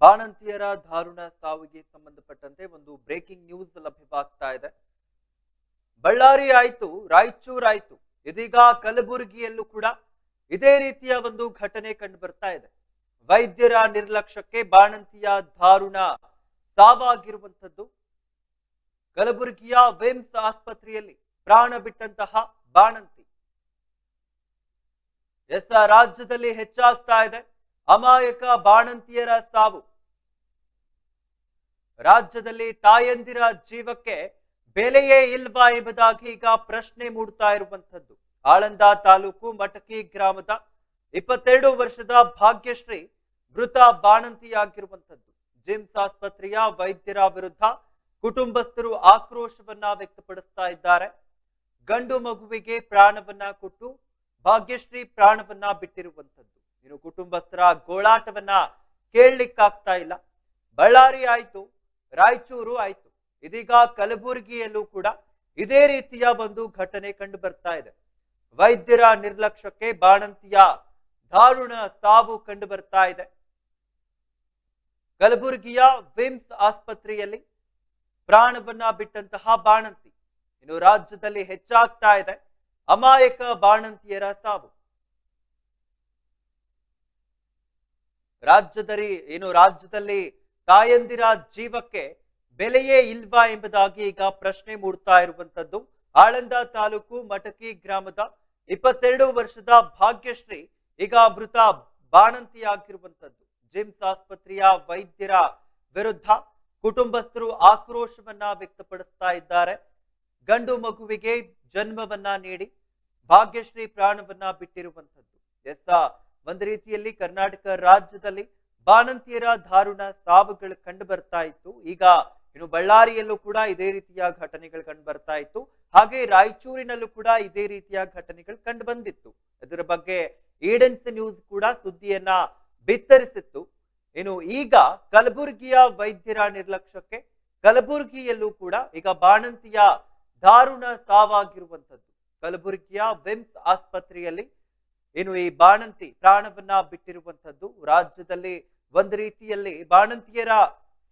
ಬಾಣಂತಿಯರ ದಾರುಣ ಸಾವಿಗೆ ಸಂಬಂಧಪಟ್ಟಂತೆ ಒಂದು ಬ್ರೇಕಿಂಗ್ ನ್ಯೂಸ್ ಲಭ್ಯವಾಗ್ತಾ ಇದೆ. ಬಳ್ಳಾರಿ ಆಯ್ತು, ರಾಯಚೂರು ಆಯ್ತು, ಇದೀಗ ಕಲಬುರಗಿಯಲ್ಲೂ ಕೂಡ ಇದೇ ರೀತಿಯ ಒಂದು ಘಟನೆ ಕಂಡು ಬರ್ತಾ ಇದೆ. ವೈದ್ಯರ ನಿರ್ಲಕ್ಷ್ಯಕ್ಕೆ ಬಾಣಂತಿಯ ದಾರುಣ ಸಾವಾಗಿರುವಂತದ್ದು. ಕಲಬುರಗಿಯ ವಿಮ್ಸ್ ಆಸ್ಪತ್ರೆಯಲ್ಲಿ ಪ್ರಾಣ ಬಿಟ್ಟಂತಹ ಬಾಣಂತಿ. ರಾಜ್ಯದಲ್ಲಿ ಹೆಚ್ಚಾಗ್ತಾ ಇದೆ ಅಮಾಯಕ ಬಾಣಂತಿಯರ ಸಾವು. ರಾಜ್ಯದಲ್ಲಿ ತಾಯಂದಿರ ಜೀವಕ್ಕೆ ಬೆಲೆಯೇ ಇಲ್ವಾ ಎಂಬುದಾಗಿ ಈಗ ಪ್ರಶ್ನೆ ಮೂಡ್ತಾ ಇರುವಂತದ್ದು. ಆಳಂದ ತಾಲೂಕು ಮಟಕಿ ಗ್ರಾಮದ 22 ವರ್ಷದ ಭಾಗ್ಯಶ್ರೀ ಮೃತ ಬಾಣಂತಿಯಾಗಿರುವಂತದ್ದು. ಜಿಮ್ಸ್ ಆಸ್ಪತ್ರೆಯ ವೈದ್ಯರ ವಿರುದ್ಧ ಕುಟುಂಬಸ್ಥರು ಆಕ್ರೋಶವನ್ನ ವ್ಯಕ್ತಪಡಿಸ್ತಾ ಇದ್ದಾರೆ. ಗಂಡು ಮಗುವಿಗೆ ಪ್ರಾಣವನ್ನ ಕೊಟ್ಟು ಭಾಗ್ಯಶ್ರೀ ಪ್ರಾಣವನ್ನ ಬಿಟ್ಟಿರುವಂತದ್ದು. ಇನ್ನು ಕುಟುಂಬಸ್ಥರ ಗೋಳಾಟವನ್ನ ಕೇಳಲಿಕ್ಕಾಗ್ತಾ ಇಲ್ಲ. ಬಳ್ಳಾರಿ ಆಯ್ತು, ರಾಯಚೂರು ಆಯ್ತು, ಇದೀಗ ಕಲಬುರಗಿಯಲ್ಲೂ ಕೂಡ ಇದೇ ರೀತಿಯ ಒಂದು ಘಟನೆ ಕಂಡು ಬರ್ತಾ ಇದೆ. ವೈದ್ಯರ ನಿರ್ಲಕ್ಷ್ಯಕ್ಕೆ ಬಾಣಂತಿಯ ದಾರುಣ ಸಾವು ಕಂಡು ಬರ್ತಾ ಇದೆ. ಕಲಬುರಗಿಯ ವಿಮ್ಸ್ ಆಸ್ಪತ್ರೆಯಲ್ಲಿ ಪ್ರಾಣವನ್ನ ಬಿಟ್ಟಂತಹ ಬಾಣಂತಿ. ಇನ್ನು ರಾಜ್ಯದಲ್ಲಿ ಹೆಚ್ಚಾಗ್ತಾ ಇದೆ ಅಮಾಯಕ ಬಾಣಂತಿಯರ ಸಾವು. ರಾಜ್ಯದಲ್ಲಿ ತಾಯಂದಿರ ಜೀವಕ್ಕೆ ಬೆಲೆಯೇ ಇಲ್ವಾ ಎಂಬುದಾಗಿ ಈಗ ಪ್ರಶ್ನೆ ಮೂಡ್ತಾ ಇರುವಂತದ್ದು. ಆಳಂದ ತಾಲೂಕು ಮಟಕಿ ಗ್ರಾಮದ 22 ವರ್ಷದ ಭಾಗ್ಯಶ್ರೀ ಈಗ ಮೃತ ಬಾಣಂತಿಯಾಗಿರುವಂತದ್ದು. ಜಿಮ್ಸ್ ಆಸ್ಪತ್ರೆಯ ವೈದ್ಯರ ವಿರುದ್ಧ ಕುಟುಂಬಸ್ಥರು ಆಕ್ರೋಶವನ್ನ ವ್ಯಕ್ತಪಡಿಸ್ತಾ ಇದ್ದಾರೆ. ಗಂಡು ಮಗುವಿಗೆ ಜನ್ಮವನ್ನ ನೀಡಿ ಭಾಗ್ಯಶ್ರೀ ಪ್ರಾಣವನ್ನ ಬಿಟ್ಟಿರುವಂತದ್ದು. ಒಂದು ರೀತಿಯಲ್ಲಿ ಕರ್ನಾಟಕ ರಾಜ್ಯದಲ್ಲಿ ಬಾಣಂತಿಯರ ದಾರುಣ ಸಾವುಗಳು ಕಂಡು ಬರ್ತಾ ಇತ್ತು. ಈಗ ಇನ್ನು ಬಳ್ಳಾರಿಯಲ್ಲೂ ಕೂಡ ಇದೇ ರೀತಿಯ ಘಟನೆಗಳು ಕಂಡು ಬರ್ತಾ ಇತ್ತು. ಹಾಗೆ ರಾಯಚೂರಿನಲ್ಲೂ ಕೂಡ ಇದೇ ರೀತಿಯ ಘಟನೆಗಳು ಕಂಡು ಬಂದಿತ್ತು. ಇದರ ಬಗ್ಗೆ ಈಡೆನ್ಸ್ ನ್ಯೂಸ್ ಕೂಡ ಸುದ್ದಿಯನ್ನ ಬಿತ್ತರಿಸಿತ್ತು. ಇನ್ನು ಈಗ ಕಲಬುರಗಿಯ ವೈದ್ಯರ ನಿರ್ಲಕ್ಷ್ಯಕ್ಕೆ ಕಲಬುರಗಿಯಲ್ಲೂ ಕೂಡ ಈಗ ಬಾಣಂತಿಯ ದಾರುಣ ಸಾವಾಗಿರುವಂತದ್ದು. ಕಲಬುರಗಿಯ ವಿಮ್ಸ್ ಆಸ್ಪತ್ರೆಯಲ್ಲಿ ಇನ್ನು ಈ ಬಾಣಂತಿ ಪ್ರಾಣವನ್ನ ಬಿಟ್ಟಿರುವಂತದ್ದು. ರಾಜ್ಯದಲ್ಲಿ ಒಂದು ರೀತಿಯಲ್ಲಿ ಬಾಣಂತಿಯರ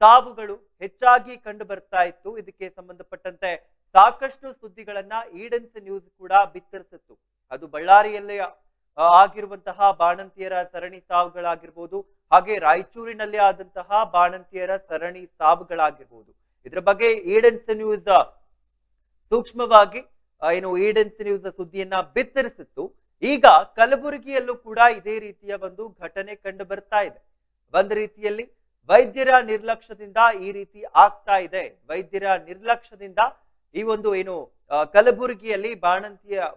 ಸಾವುಗಳು ಹೆಚ್ಚಾಗಿ ಕಂಡು ಬರ್ತಾ ಇತ್ತು. ಇದಕ್ಕೆ ಸಂಬಂಧಪಟ್ಟಂತೆ ಸಾಕಷ್ಟು ಸುದ್ದಿಗಳನ್ನ ಈಡೆನ್ಸ್ ನ್ಯೂಸ್ ಕೂಡ ಬಿತ್ತರಿಸಿತ್ತು. ಅದು ಬಳ್ಳಾರಿಯಲ್ಲಿ ಆಗಿರುವಂತಹ ಬಾಣಂತಿಯರ ಸರಣಿ ಸಾವುಗಳಾಗಿರ್ಬೋದು, ಹಾಗೆ ರಾಯಚೂರಿನಲ್ಲಿ ಆದಂತಹ ಬಾಣಂತಿಯರ ಸರಣಿ ಸಾವುಗಳಾಗಿರ್ಬೋದು. ಇದರ ಬಗ್ಗೆ ಈಡೆನ್ಸ್ ನ್ಯೂಸ್ ಸೂಕ್ಷ್ಮವಾಗಿ ಈಡೆನ್ಸ್ ನ್ಯೂಸ್ ಸುದ್ದಿಯನ್ನ ಬಿತ್ತರಿಸಿತ್ತು. ಈಗ ಕಲಬುರಗಿಯಲ್ಲೂ ಕೂಡ ಇದೇ ರೀತಿಯ ಒಂದು ಘಟನೆ ಕಂಡು ಬರ್ತಾ ಇದೆ. ಒಂದು ರೀತಿಯಲ್ಲಿ ವೈದ್ಯರ ನಿರ್ಲಕ್ಷ್ಯದಿಂದ ಈ ರೀತಿ ಆಗ್ತಾ ಇದೆ. ವೈದ್ಯರ ನಿರ್ಲಕ್ಷ್ಯದಿಂದ ಈ ಒಂದು ಕಲಬುರಗಿಯಲ್ಲಿ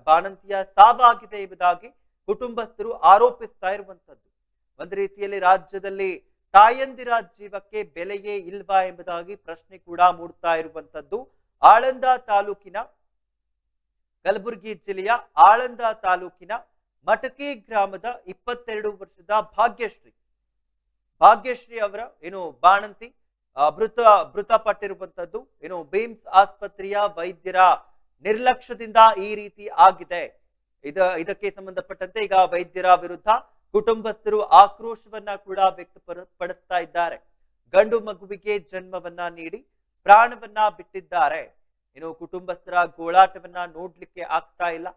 ಬಾಣಂತಿಯ ಸಾವಾಗಿದೆ ಎಂಬುದಾಗಿ ಕುಟುಂಬಸ್ಥರು ಆರೋಪಿಸ್ತಾ ಇರುವಂತದ್ದು. ಒಂದು ರೀತಿಯಲ್ಲಿ ರಾಜ್ಯದಲ್ಲಿ ತಾಯಂದಿರ ಜೀವಕ್ಕೆ ಬೆಲೆಯೇ ಇಲ್ವಾ ಎಂಬುದಾಗಿ ಪ್ರಶ್ನೆ ಕೂಡ ಮೂಡ್ತಾ ಇರುವಂತದ್ದು. ಆಳಂದ ತಾಲೂಕಿನ ಕಲಬುರಗಿ ಜಿಲ್ಲೆಯ ಆಳಂದ ತಾಲೂಕಿನ ಮಟಕಿ ಗ್ರಾಮದ 22 ವರ್ಷದ ಭಾಗ್ಯಶ್ರೀ ಅವರ ಬಾಣಂತಿ ಮೃತಪಟ್ಟಿರುವಂತದ್ದು. ಬಿಮ್ಸ್ ಆಸ್ಪತ್ರೆಯ ವೈದ್ಯರ ನಿರ್ಲಕ್ಷ್ಯದಿಂದ ಈ ರೀತಿ ಆಗಿದೆ. ಇದಕ್ಕೆ ಸಂಬಂಧಪಟ್ಟಂತೆ ಈಗ ವೈದ್ಯರ ವಿರುದ್ಧ ಕುಟುಂಬಸ್ಥರು ಆಕ್ರೋಶವನ್ನ ಕೂಡ ವ್ಯಕ್ತಪಡಿಸ್ತಾ ಇದ್ದಾರೆ. ಗಂಡು ಮಗುವಿಗೆ ಜನ್ಮವನ್ನ ನೀಡಿ ಪ್ರಾಣವನ್ನ ಬಿಟ್ಟಿದ್ದಾರೆ. ಕುಟುಂಬಸ್ಥರ ಗೋಳಾಟವನ್ನ ನೋಡ್ಲಿಕ್ಕೆ ಆಗ್ತಾ ಇಲ್ಲ.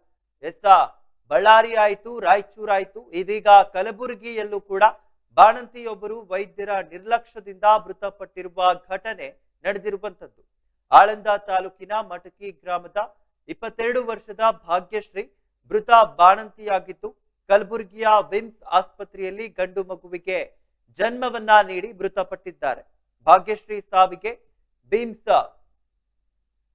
ಬಳ್ಳಾರಿ ಆಯ್ತು, ರಾಯಚೂರು ಆಯ್ತು, ಇದೀಗ ಕಲಬುರಗಿಯಲ್ಲೂ ಕೂಡ ಬಾಣಂತಿಯೊಬ್ಬರು ವೈದ್ಯರ ನಿರ್ಲಕ್ಷ್ಯದಿಂದ ಮೃತಪಟ್ಟಿರುವ ಘಟನೆ ನಡೆದಿರುವಂತದ್ದು. ಆಳಂದ ತಾಲೂಕಿನ ಮಟಕಿ ಗ್ರಾಮದ 22 ವರ್ಷದ ಭಾಗ್ಯಶ್ರೀ ಮೃತ ಬಾಣಂತಿಯಾಗಿದ್ದು, ಕಲಬುರಗಿಯ ವಿಮ್ಸ್ ಆಸ್ಪತ್ರೆಯಲ್ಲಿ ಗಂಡು ಮಗುವಿಗೆ ಜನ್ಮವನ್ನ ನೀಡಿ ಮೃತಪಟ್ಟಿದ್ದಾರೆ. ಭಾಗ್ಯಶ್ರೀ ಸಾವಿಗೆ ಬಿಮ್ಸ್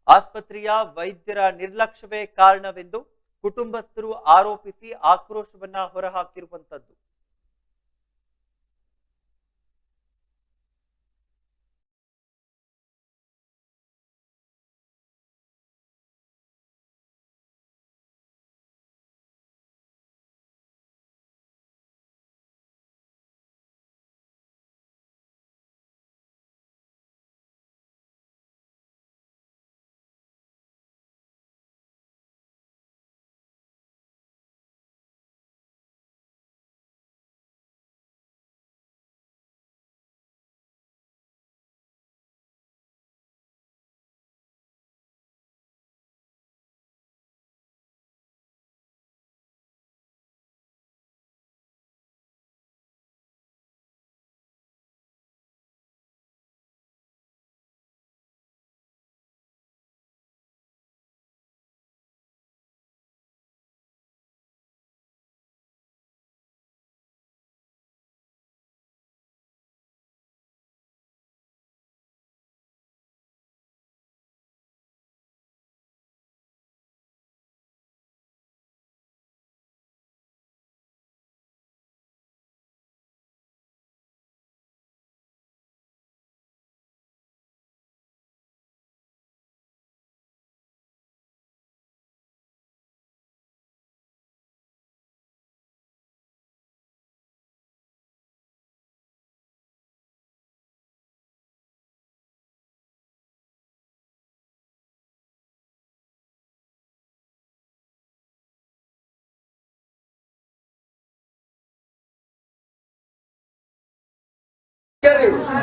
ಆಸ್ಪತ್ರೆಯ ವೈದ್ಯರ ನಿರ್ಲಕ್ಷ್ಯವೇ ಕಾರಣವೆಂದು ಕುಟುಂಬಸ್ಥರು ಆರೋಪಿಸಿ ಆಕ್ರೋಶವನ್ನ ಹೊರಹಾಕಿರುವಂತದ್ದು.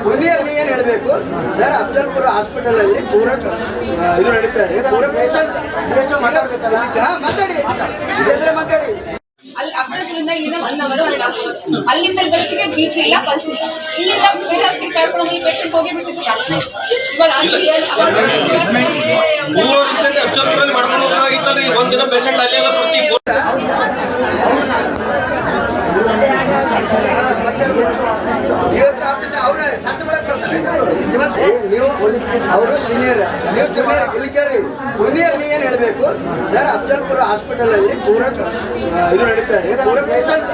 ಜೂನಿಯರ್ ನೀವೇನು ಹೇಳಬೇಕು ಸರ್? ಅಫ್ಜಲ್ಪುರ ಹಾಸ್ಪಿಟಲ್ ಅಲ್ಲಿ ಪೂರ ಇದು ನಡೀತಾ ಇದೆ. ಪೂರ ಪೇಷಂಟ್ ಮಾತಾಡಿ ಮಾತಾಡಿ. ಅಲ್ಲಿ ಅಫ್ಜಲ್ಪುರದಿಂದ ಇಲ್ಲಿಂದ 1 ಅವರ್ 1.5 ಅವರ್, ಅಲ್ಲಿಂದ ಬರೋದಕ್ಕೆ BP ಇಲ್ಲ, ಪಲ್ಸ್ ಇಲ್ಲ. ಇಲ್ಲಿಂದ ಫಿಲಾಸ್ಟಿಕ್ ಕರ್ಕೊಂಡು ಹೋಗಿ ಪೇಷಂಟ್ ಹೋಗಿ ಬಿಟ್ಟಿದ್ದು ಇವಾಗ 3 ವರ್ಷದಿಂದ ಅಫ್ಜಲ್ಪುರಲ್ಲಿ ಮಾಡ್ಕೊಂಡು ಹೋಗ್ತಾಗಿತ್ತಲ್ರಿ. ಒಂದಿನ ಪೇಷಂಟ್ ಅಲ್ಲಿ ಅದ ಪ್ರತಿ ಅವ್ರೆ ಸತ್ತು ಬಿಡಕ್ ಬರ್ತಾರೆ ನೀವು. ಅವರು ಸೀನಿಯರ್, ನೀವು ಜೂನಿಯರ್. ಇಲ್ಲಿ ಕೇಳಿ, ಜೂನಿಯರ್ ನೀವೇನು ಹೇಳಬೇಕು ಸರ್? ಅಫ್ಜಲ್ಪುರ ಹಾಸ್ಪಿಟಲ್ ಅಲ್ಲಿ ಪೂರ ಇದು ನಡೀತಾ ಇದೆ. ಪೂರ ಪೇಷಂಟ್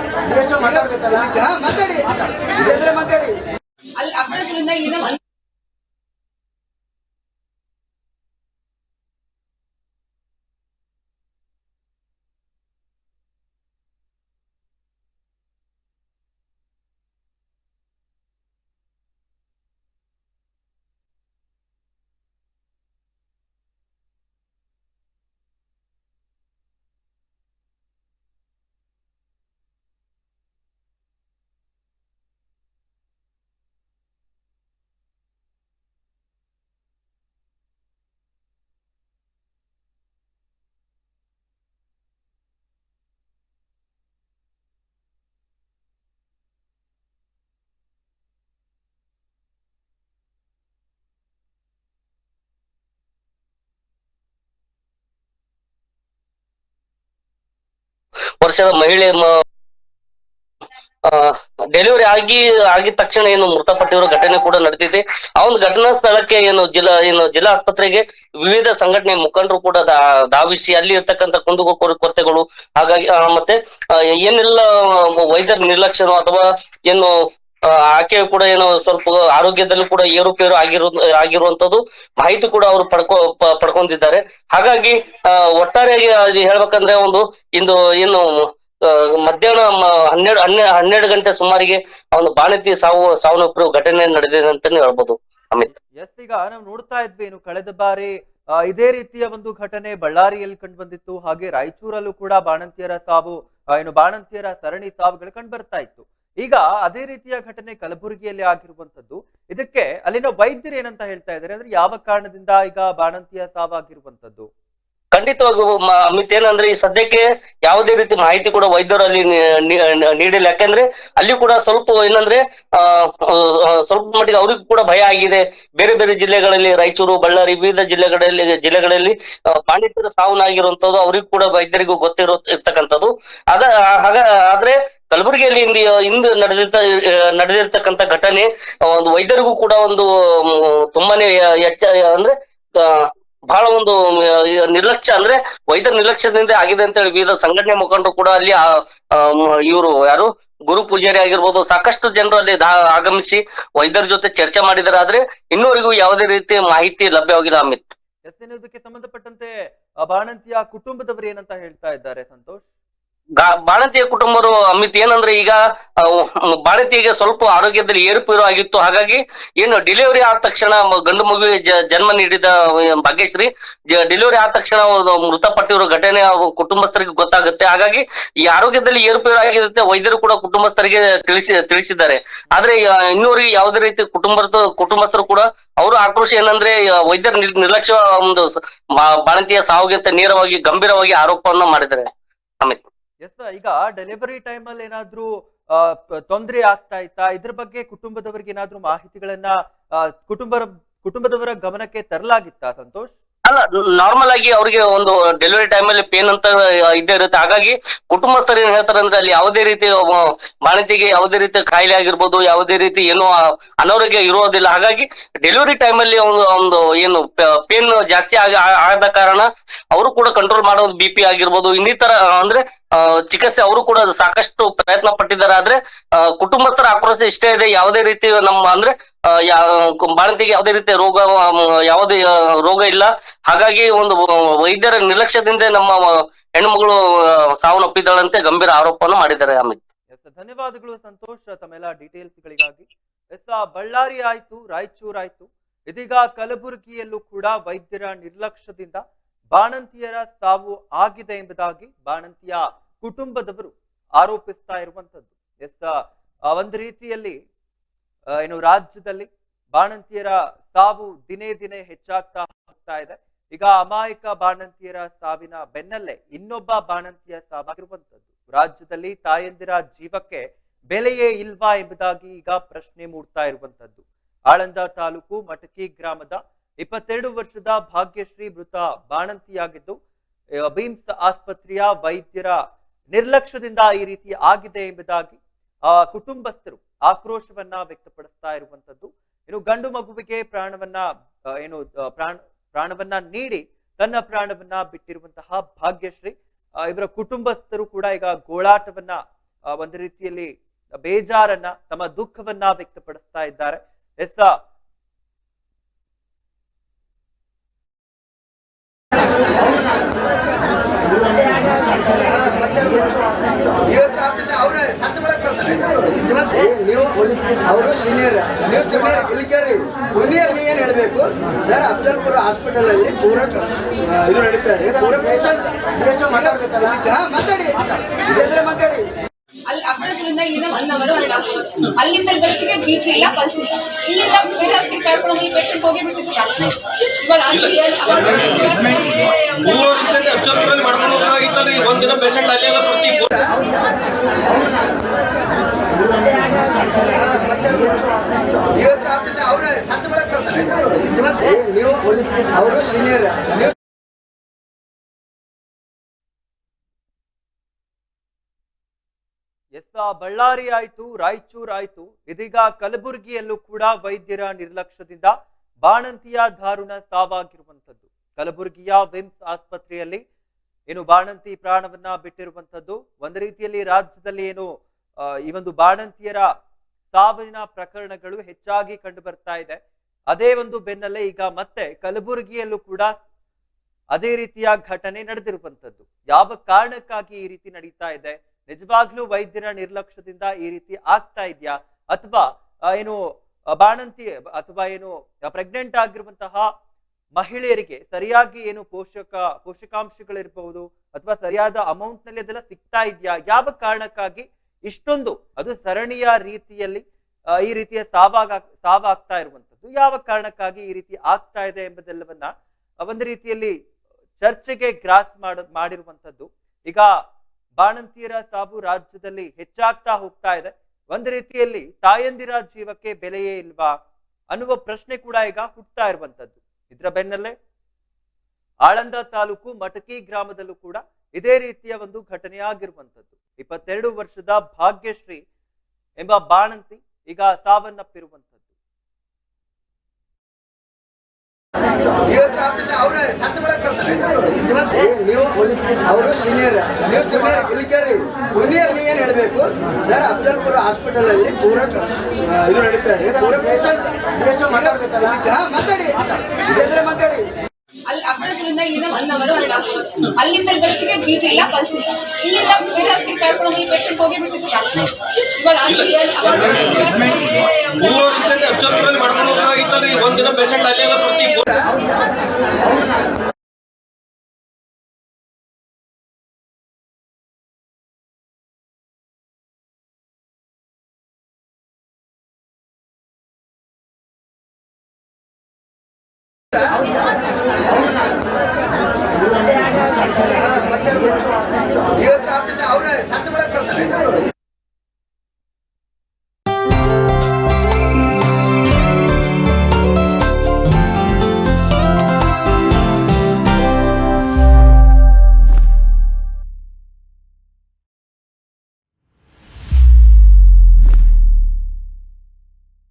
ಮಾತಾಡಿ ಮಾತಾಡಿ. ಅಲ್ಲಿ ಅಫ್ಜಲ್ಪುರದಿಂದ ಇಲ್ಲಿಂದ ವರ್ಷದ ಮಹಿಳೆ ಡೆಲಿವರಿ ಆಗಿದ ತಕ್ಷಣ ಏನು ಮೃತಪಟ್ಟಿರೋ ಘಟನೆ ಕೂಡ ನಡೆದಿದೆ. ಆ ಒಂದು ಘಟನಾ ಸ್ಥಳಕ್ಕೆ ಜಿಲ್ಲಾ ಆಸ್ಪತ್ರೆಗೆ ವಿವಿಧ ಸಂಘಟನೆ ಮುಖಂಡರು ಕೂಡ ಧಾವಿಸಿ ಅಲ್ಲಿ ಇರ್ತಕ್ಕಂಥ ಕೊರತೆಗಳು, ಹಾಗಾಗಿ ಮತ್ತೆ ಏನೆಲ್ಲ ವೈದ್ಯರ ನಿರ್ಲಕ್ಷ್ಯನೋ ಅಥವಾ ಏನು ಆಕೆ ಕೂಡ ಏನೋ ಸ್ವಲ್ಪ ಆರೋಗ್ಯದಲ್ಲಿ ಕೂಡ ಏರುಪೇರು ಆಗಿರುವಂತದ್ದು ಮಾಹಿತಿ ಕೂಡ ಅವರು ಪಡ್ಕೊಂಡಿದ್ದಾರೆ. ಹಾಗಾಗಿ ಒಟ್ಟಾರೆಯಾಗಿ ಹೇಳ್ಬೇಕಂದ್ರೆ ಇಂದು ಏನು ಮಧ್ಯಾಹ್ನ 12 ಗಂಟೆ ಸುಮಾರಿಗೆ ಒಂದು ಬಾಣಂತಿ ಸಾವನ್ನಪ್ಪಿರುವ ಘಟನೆ ನಡೆದಿದೆ ಅಂತಾನೆ ಹೇಳ್ಬೋದು ಅಮಿತ್. ಈಗ ನಾವು ನೋಡ್ತಾ ಇದ್ವಿ, ಕಳೆದ ಬಾರಿ ಇದೇ ರೀತಿಯ ಒಂದು ಘಟನೆ ಬಳ್ಳಾರಿಯಲ್ಲಿ ಕಂಡು ಬಂದಿತ್ತು. ಹಾಗೆ ರಾಯಚೂರಲ್ಲೂ ಕೂಡ ಬಾಣಂತಿಯರ ಸರಣಿ ಸಾವುಗಳು ಕಂಡು ಬರ್ತಾ ಇತ್ತು. ಈಗ ಅದೇ ರೀತಿಯ ಘಟನೆ ಕಲಬುರಗಿಯಲ್ಲಿ ಆಗಿರುವಂತದ್ದು. ಇದಕ್ಕೆ ಅಲ್ಲಿನ ವೈದ್ಯರು ಏನಂತ ಹೇಳ್ತಾ ಇದ್ದಾರೆ ಅಂದ್ರೆ, ಯಾವ ಕಾರಣದಿಂದ ಈಗ ಬಾಣಂತಿಯ ಸಾವಾಗಿರುವಂತದ್ದು? ಖಂಡಿತವಾಗೂ ಅಮಿತ್, ಏನಂದ್ರೆ ಈ ಸದ್ಯಕ್ಕೆ ಯಾವುದೇ ರೀತಿ ಮಾಹಿತಿ ಕೂಡ ವೈದ್ಯರು ಅಲ್ಲಿ ನೀಡಿಲ್ಲ. ಯಾಕಂದ್ರೆ ಅಲ್ಲಿ ಕೂಡ ಸ್ವಲ್ಪ ಏನಂದ್ರೆ ಸ್ವಲ್ಪ ಮಟ್ಟಿಗೆ ಅವ್ರಿಗೂ ಕೂಡ ಭಯ ಆಗಿದೆ. ಬೇರೆ ಬೇರೆ ಜಿಲ್ಲೆಗಳಲ್ಲಿ, ರಾಯಚೂರು, ಬಳ್ಳಾರಿ, ವಿವಿಧ ಜಿಲ್ಲೆಗಳಲ್ಲಿ ಬಾಣಂತಿಯರ ಸಾವನ್ನಾಗಿರುವಂತದ್ದು ಅವ್ರಿಗೂ ಕೂಡ ವೈದ್ಯರಿಗೂ ಇರ್ತಕ್ಕಂಥದ್ದು. ಆದ್ರೆ ಕಲಬುರಗಿಯಲ್ಲಿ ಇಂದು ನಡೆದಿರ್ತಕ್ಕಂಥ ಘಟನೆ ಒಂದು ವೈದ್ಯರಿಗೂ ಕೂಡ ಒಂದು ತುಂಬಾನೇ ಅಂದ್ರೆ ಬಹಳ ಒಂದು ನಿರ್ಲಕ್ಷ್ಯ, ಅಂದ್ರೆ ವೈದ್ಯರ ನಿರ್ಲಕ್ಷ್ಯದಿಂದ ಆಗಿದೆ ಅಂತ ಹೇಳಿ ವಿವಿಧ ಸಂಘಟನೆ ಮುಖಂಡರು ಕೂಡ ಅಲ್ಲಿ ಇವರು ಯಾರು ಗುರು ಪೂಜಾರಿ ಆಗಿರ್ಬೋದು, ಸಾಕಷ್ಟು ಜನರು ಅಲ್ಲಿ ಆಗಮಿಸಿ ವೈದ್ಯರ ಜೊತೆ ಚರ್ಚೆ ಮಾಡಿದ್ದಾರೆ. ಆದ್ರೆ ಇನ್ನೂವರೆಗೂ ಯಾವುದೇ ರೀತಿ ಮಾಹಿತಿ ಲಭ್ಯವಾಗಿಲ್ಲ ಅಮಿತ್. ಇದಕ್ಕೆ ಸಂಬಂಧಪಟ್ಟಂತೆ ಬಾಣಂತಿಯ ಕುಟುಂಬದವರು ಏನಂತ ಹೇಳ್ತಾ ಇದ್ದಾರೆ ಸಂತೋಷ್? ಬಾಣಂತಿಯ ಕುಟುಂಬರು ಅಮಿತ್, ಏನಂದ್ರೆ ಈಗ ಬಾಣಂತಿಗೆ ಸ್ವಲ್ಪ ಆರೋಗ್ಯದಲ್ಲಿ ಏರುಪೇರು ಆಗಿತ್ತು. ಹಾಗಾಗಿ ಏನು ಡೆಲಿವರಿ ಆದ ತಕ್ಷಣ ಗಂಡು ಮಗುವಿಗೆ ಜನ್ಮ ನೀಡಿದ ಭಾಗ್ಯಶ್ರೀ ಡೆಲಿವರಿ ಆದ ತಕ್ಷಣ ಮೃತಪಟ್ಟಿರೋ ಘಟನೆ ಕುಟುಂಬಸ್ಥರಿಗೆ ಗೊತ್ತಾಗುತ್ತೆ. ಹಾಗಾಗಿ ಈ ಆರೋಗ್ಯದಲ್ಲಿ ಏರುಪೇರು ಆಗಿದೆ ವೈದ್ಯರು ಕೂಡ ಕುಟುಂಬಸ್ಥರಿಗೆ ತಿಳಿಸಿದ್ದಾರೆ. ಆದ್ರೆ ಇನ್ನೂರಿಗೆ ಯಾವುದೇ ರೀತಿ ಕುಟುಂಬಸ್ಥರು ಕೂಡ ಅವರು ಆಕ್ರೋಶ ಏನಂದ್ರೆ ವೈದ್ಯರ ನಿರ್ಲಕ್ಷ್ಯ ಒಂದು ಬಾಣಂತಿಯ ಸಾವಿಗೆ ನೇರವಾಗಿ ಗಂಭೀರವಾಗಿ ಆರೋಪವನ್ನ ಮಾಡಿದ್ದಾರೆ ಅಮಿತ್. ಈಗ ಡೆಲಿವರಿ ಟೈಮ್ ಅಲ್ಲಿ ಏನಾದ್ರೂ ತೊಂದರೆ ಆಗ್ತಾ ಇತ್ತಾ? ಇದ್ರ ಬಗ್ಗೆ ಕುಟುಂಬದವರಿಗೆ ಏನಾದ್ರೂ ಮಾಹಿತಿಗಳನ್ನ ಕುಟುಂಬದವರ ಗಮನಕ್ಕೆ ತರಲಾಗಿತ್ತಾ ಸಂತೋಷ್? ಅಲ್ಲ, ನಾರ್ಮಲ್ ಆಗಿ ಅವ್ರಿಗೆ ಒಂದು ಡೆಲಿವರಿ ಟೈಮ್ ಅಲ್ಲಿ ಪೇನ್ ಅಂತ ಇದ್ದೇ ಇರುತ್ತೆ. ಹಾಗಾಗಿ ಕುಟುಂಬಸ್ಥರು ಏನ್ ಹೇಳ್ತಾರೆ ಅಂದ್ರೆ ಅಲ್ಲಿ ಯಾವುದೇ ರೀತಿ ಬಾಣಂತಿಗೆ ಯಾವುದೇ ರೀತಿ ಕಾಯಿಲೆ ಆಗಿರ್ಬೋದು, ಯಾವುದೇ ರೀತಿ ಏನು ಅನಾರೋಗ್ಯ ಇರೋದಿಲ್ಲ. ಹಾಗಾಗಿ ಡೆಲಿವರಿ ಟೈಮ್ ಅಲ್ಲಿ ಒಂದು ಏನು ಪೇನ್ ಜಾಸ್ತಿ ಆದ ಕಾರಣ ಅವರು ಕೂಡ ಕಂಟ್ರೋಲ್ ಮಾಡೋದು BP ಆಗಿರ್ಬೋದು, ಇನ್ನಿತರ ಅಂದ್ರೆ ಚಿಕಿತ್ಸೆ ಅವರು ಕೂಡ ಸಾಕಷ್ಟು ಪ್ರಯತ್ನ ಪಟ್ಟಿದ್ದಾರೆ. ಆದ್ರೆ ಕುಟುಂಬಸ್ಥರ ಆಕ್ರೋಶ ಇಷ್ಟೇ ಇದೆ, ಯಾವುದೇ ರೀತಿ ಅಂದ್ರೆ ಬಾಣಂತಿಗೆ ಯಾವುದೇ ರೀತಿಯ ಯಾವುದೇ ರೋಗ ಇಲ್ಲ. ಹಾಗಾಗಿ ಒಂದು ವೈದ್ಯರ ನಿರ್ಲಕ್ಷ್ಯದಿಂದ ನಮ್ಮ ಹೆಣ್ಣುಮಗಳು ಸಾವನ್ನಪ್ಪಿದ್ದಾಳಂತೆ ಗಂಭೀರ ಆರೋಪವನ್ನು ಮಾಡಿದ್ದಾರೆ ಅಮಿತ್. ಧನ್ಯವಾದಗಳು ಸಂತೋಷ್ ತಮ್ಮೆಲ್ಲ ಡೀಟೇಲ್ಸ್ ಗಳಿಗಾಗಿ. ಬಳ್ಳಾರಿ ಆಯ್ತು, ರಾಯಚೂರು ಆಯ್ತು, ಇದೀಗ ಕಲಬುರಗಿಯಲ್ಲೂ ಕೂಡ ವೈದ್ಯರ ನಿರ್ಲಕ್ಷ್ಯದಿಂದ ಬಾಣಂತಿಯರ ಸಾವು ಆಗಿದೆ ಎಂಬುದಾಗಿ ಬಾಣಂತಿಯ ಕುಟುಂಬದವರು ಆರೋಪಿಸ್ತಾ ಇರುವಂತದ್ದು. ಒಂದು ರೀತಿಯಲ್ಲಿ ಏನು ರಾಜ್ಯದಲ್ಲಿ ಬಾಣಂತಿಯರ ಸಾವು ದಿನೇ ದಿನೇ ಹೆಚ್ಚಾಗ್ತಾ ಹೋಗ್ತಾ ಇದೆ. ಈಗ ಅಮಾಯಕ ಬಾಣಂತಿಯರ ಸಾವಿನ ಬೆನ್ನಲ್ಲೇ ಇನ್ನೊಬ್ಬ ಬಾಣಂತಿಯ ಸಾವಾಗಿರುವಂತದ್ದು. ರಾಜ್ಯದಲ್ಲಿ ತಾಯಂದಿರ ಜೀವಕ್ಕೆ ಬೆಲೆಯೇ ಇಲ್ವಾ ಎಂಬುದಾಗಿ ಈಗ ಪ್ರಶ್ನೆ ಮೂಡ್ತಾ ಇರುವಂತದ್ದು. ಆಳಂದ ತಾಲೂಕು ಮಟಕಿ ಗ್ರಾಮದ 22 ವರ್ಷದ ಭಾಗ್ಯಶ್ರೀ ಮೃತ ಬಾಣಂತಿಯಾಗಿದ್ದು, ಬಿಮ್ಸ್ ಆಸ್ಪತ್ರೆಯ ವೈದ್ಯರ ನಿರ್ಲಕ್ಷ್ಯದಿಂದ ಈ ರೀತಿ ಆಗಿದೆ ಎಂಬುದಾಗಿ ಕುಟುಂಬಸ್ಥರು ಆಕ್ರೋಶವನ್ನ ವ್ಯಕ್ತಪಡಿಸ್ತಾ ಇರುವಂತದ್ದು. ಇನ್ನು ಗಂಡು ಮಗುವಿಗೆ ಪ್ರಾಣವನ್ನ ನೀಡಿ ತನ್ನ ಪ್ರಾಣವನ್ನ ಬಿಟ್ಟಿರುವಂತಹ ಭಾಗ್ಯಶ್ರೀ ಇವರ ಕುಟುಂಬಸ್ಥರು ಕೂಡ ಈಗ ಗೋಳಾಟವನ್ನ ಒಂದು ರೀತಿಯಲ್ಲಿ ಬೇಜಾರನ್ನ ತಮ್ಮ ದುಃಖವನ್ನ ವ್ಯಕ್ತಪಡಿಸ್ತಾ ಇದ್ದಾರೆ. ನೀವು ಅವರು ಸೀನಿಯರ್, ನೀವು ಜೂನಿಯರ್. ಇಲ್ಲಿ ಕೇಳಿ, ಜೂನಿಯರ್ ನೀವೇನು ಹೇಳಬೇಕು ಸರ್? ಅಫ್ಜಲ್ಪುರ ಹಾಸ್ಪಿಟಲ್ ಅಲ್ಲಿ ಪೂರ ಇದು ನಡೀತಾ ಇದೆ. ಪೂರ ಪೇಷಂಟ್ ಮಾತಾಡಿ, ಇದ್ರೆ ಮಾತಾಡಿ. ಅಲ್ಲಿ ಅಫ್ಜಲ್ಪುರದಿಂದ ಇಲ್ಲಿಂದ 1 ಅವರ್ 1.5 ಅವರ್, ಅಲ್ಲಿಂದ ಬರೋತ್ತಿಗೆ BP ಇಲ್ಲ, ಪಲ್ಸ್ ಇಲ್ಲ. ಇಲ್ಲಿಂದ ಬೇರೆ ಅಷ್ಟಕ್ಕೆ ಕಳ್ಕೊಂಡು ಈ ಪೇಷಂಟ್ ಹೋಗಿ ಬಿಟ್ಟಿದ್ದು ಇವಾಗ ಮೂರು ವರ್ಷದಿಂದ ಅಫ್ಜಲ್ಪುರಲ್ಲಿ ಮಾಡ್ಕೊಂಡು ಹೋಗ್ತಾಗಿತ್ತಲ್ರಿ. ಒಂದಿನ ಪೇಷಂಟ್ ಅಲ್ಲಿ ಅದ ಪ್ರತಿ ಅವ್ರ ಸತ್ತು ಬಿಡಕ್ ಬರ್ತಾರೆ. ನೀವು ಅವರು ಸೀನಿಯರ್, ನೀವು ಬಳ್ಳಾರಿ ಆಯ್ತು, ರಾಯಚೂರು ಆಯ್ತು, ಇದೀಗ ಕಲಬುರಗಿಯಲ್ಲೂ ಕೂಡ ವೈದ್ಯರ ನಿರ್ಲಕ್ಷ್ಯದಿಂದ ಬಾಣಂತಿಯ ದಾರುಣ ಸಾವಾಗಿರುವಂತದ್ದು. ಕಲಬುರಗಿಯ ವಿಮ್ಸ್ ಆಸ್ಪತ್ರೆಯಲ್ಲಿ ಏನು ಬಾಣಂತಿ ಪ್ರಾಣವನ್ನ ಬಿಟ್ಟಿರುವಂತದ್ದು. ಒಂದು ರೀತಿಯಲ್ಲಿ ರಾಜ್ಯದಲ್ಲಿ ಏನು ಈ ಒಂದು ಬಾಣಂತಿಯರ ಸಾವಿನ ಪ್ರಕರಣಗಳು ಹೆಚ್ಚಾಗಿ ಕಂಡು ಬರ್ತಾ ಇದೆ. ಅದೇ ಒಂದು ಬೆನ್ನಲ್ಲೇ ಈಗ ಮತ್ತೆ ಕಲಬುರಗಿಯಲ್ಲೂ ಕೂಡ ಅದೇ ರೀತಿಯ ಘಟನೆ ನಡೆದಿರುವಂತದ್ದು. ಯಾವ ಕಾರಣಕ್ಕಾಗಿ ಈ ರೀತಿ ನಡೀತಾ ಇದೆ? ನಿಜವಾಗ್ಲೂ ವೈದ್ಯರ ನಿರ್ಲಕ್ಷ್ಯದಿಂದ ಈ ರೀತಿ ಆಗ್ತಾ ಇದೆಯಾ, ಅಥವಾ ಏನು ಬಾಣಂತಿ ಅಥವಾ ಏನು ಪ್ರೆಗ್ನೆಂಟ್ ಆಗಿರುವಂತಹ ಮಹಿಳೆಯರಿಗೆ ಸರಿಯಾಗಿ ಏನು ಪೋಷಕಾಂಶಗಳಿರಬಹುದು ಅಥವಾ ಸರಿಯಾದ ಅಮೌಂಟ್ ನಲ್ಲಿ ಅದೆಲ್ಲ ಸಿಗ್ತಾ ಇದೆಯಾ? ಯಾವ ಕಾರಣಕ್ಕಾಗಿ ಇಷ್ಟೊಂದು ಅದು ಸರಣಿಯ ರೀತಿಯಲ್ಲಿ ಈ ರೀತಿಯ ಸಾವಾಗ್ತಾ ಇರುವಂತದ್ದು? ಯಾವ ಕಾರಣಕ್ಕಾಗಿ ಈ ರೀತಿ ಆಗ್ತಾ ಇದೆ ಎಂಬುದೆಲ್ಲವನ್ನ ಒಂದು ರೀತಿಯಲ್ಲಿ ಚರ್ಚೆಗೆ ಗ್ರಾಸ್ ಮಾಡಿರುವಂತದ್ದು. ಈಗ ಬಾಣಂತಿಯರ ಸಾವು ರಾಜ್ಯದಲ್ಲಿ ಹೆಚ್ಚಾಗ್ತಾ ಹೋಗ್ತಾ ಇದೆ. ಒಂದು ರೀತಿಯಲ್ಲಿ ತಾಯಂದಿರ ಜೀವಕ್ಕೆ ಬೆಲೆಯೇ ಇಲ್ವಾ ಅನ್ನುವ ಪ್ರಶ್ನೆ ಕೂಡ ಈಗ ಹುಟ್ಟುತ್ತಾ ಇರುವಂತದ್ದು. ಇದರ ಬೆನ್ನಲ್ಲೇ ಆಳಂದ ತಾಲೂಕು ಮಟಕಿ ಗ್ರಾಮದಲ್ಲೂ ಕೂಡ ಇದೇ ರೀತಿಯ ಒಂದು ಘಟನೆಯಾಗಿರುವಂತದ್ದು. 22 ವರ್ಷದ ಭಾಗ್ಯಶ್ರೀ ಎಂಬ ಬಾಣಂತಿ ಈಗ ಸಾವನ್ನಪ್ಪಿರುವಂತದ್ದು. ಅವ್ರ ಸತ್ತು ಬಿಡಕ್ ಬರ್ತಾರೆ. ನೀವು ಅವರು ಸೀನಿಯರ್, ನೀವು ಜೂನಿಯರ್. ಇಲ್ಲಿ ಕೇಳಿ, ಜೂನಿಯರ್ ನೀವೇನು ಹೇಳಬೇಕು ಸರ್? ಅಫ್ಜಲ್ಪುರ ಹಾಸ್ಪಿಟಲ್ ಅಲ್ಲಿ ಪೂರ ಇದು ನಡೀತಾ ಇದೆ. ಪೂರ ಪೇಷಂಟ್ ಮಾತಾಡಿ, ಇದ್ರೆ ಮಾತಾಡಿ. ಅಲ್ಲಿ ಅಫ್ಜಲ್ಪುರದಿಂದ ಇಲ್ಲಿಂದ 1 ಅವರ್ 1.5 ಅವರ್, ಅಲ್ಲಿಂದ ಬರೋತ್ತಿಗೆ BP ಇಲ್ಲ, ಪಲ್ಸ್ ಇಲ್ಲ. ಇಲ್ಲಿಂದ ಬೇರೆ ಅಷ್ಟಕ್ಕೆ ಕಳ್ಕೊಂಡು ಈ ಪೇಷಂಟ್ ಹೋಗಿ ಬಿಟ್ಟಿದ್ದು ಇವಾಗ ಮೂರು ವರ್ಷದಿಂದ ಅಫ್ಜಲ್ಪುರಲ್ಲಿ ಮಾಡ್ಕೊಂಡು ಹೋಗ್ತಾಗಿತ್ತಲ್ರಿ. ಒಂದಿನ ಪೇಷಂಟ್ ಅಲ್ಲಿ ಅದ ಪ್ರತಿ